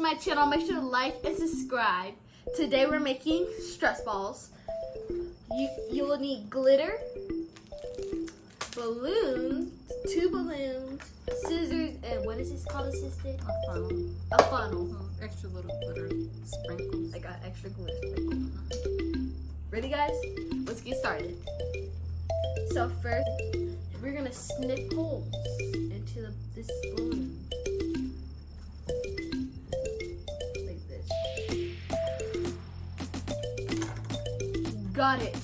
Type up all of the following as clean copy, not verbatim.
watching my channel. Make sure to like and subscribe. Today we're making stress balls. You will need glitter, balloons, 2 balloons, scissors, and what is this called, assistant? A funnel. A funnel. Extra little glitter sprinkles. I got extra glitter sprinkles. Ready, guys? Let's get started. So first, we're gonna snip holes into this balloon. Like this. Got it.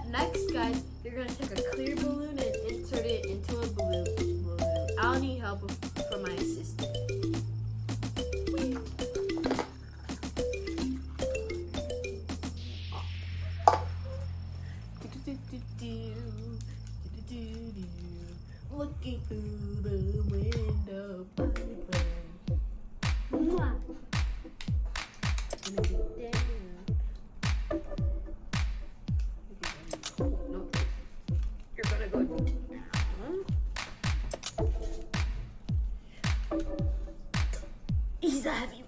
Next, guys, you're gonna take a clear balloon and insert it into a balloon. I'll need help from my assistant. Looking through the window, bye-bye. Mwah. Gonna get down. Nope. You're gonna go down. He's a heavy.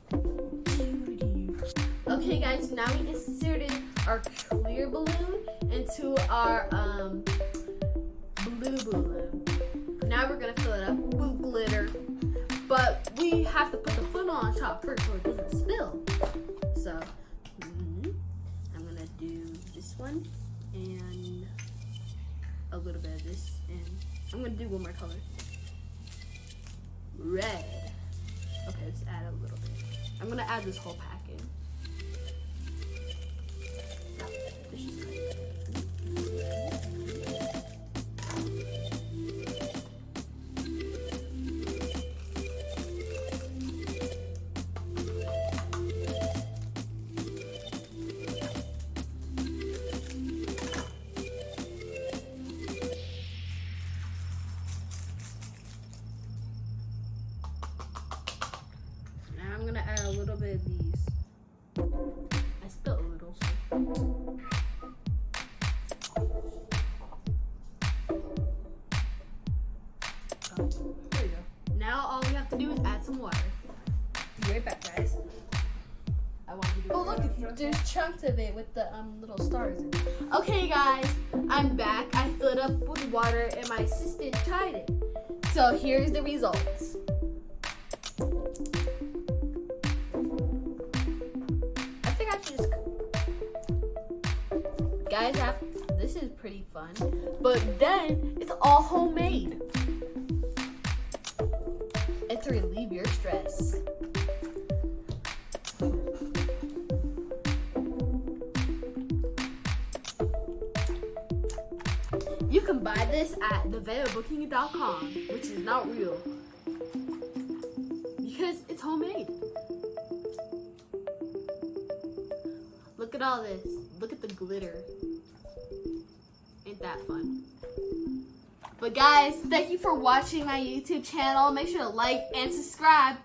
Okay, guys, now we inserted our clear balloon into our blue balloon. Now we're gonna fill it up with glitter, but we have to put the funnel on top first so it doesn't spill. So I'm gonna do this one and a little bit of this, and I'm gonna do one more color. Red. Okay, let's add a little bit. I'm gonna add this whole pack in. This is good. I'm gonna add a little bit of these. I spilled a little. There you go. Now all we have to do is add some water. Be right back, guys. I want to do. Oh look, there's chunks of it with the little stars in it. Okay, guys, I'm back. I filled up with water and my assistant tried it. So here's the results. Guys, this is pretty fun, but then it's all homemade. And to relieve your stress. You can buy this at theveilbooking.com, which is not real, because it's homemade. Look at all this. Look at the glitter. Ain't that fun? But guys, thank you for watching my YouTube channel. Make sure to like and subscribe.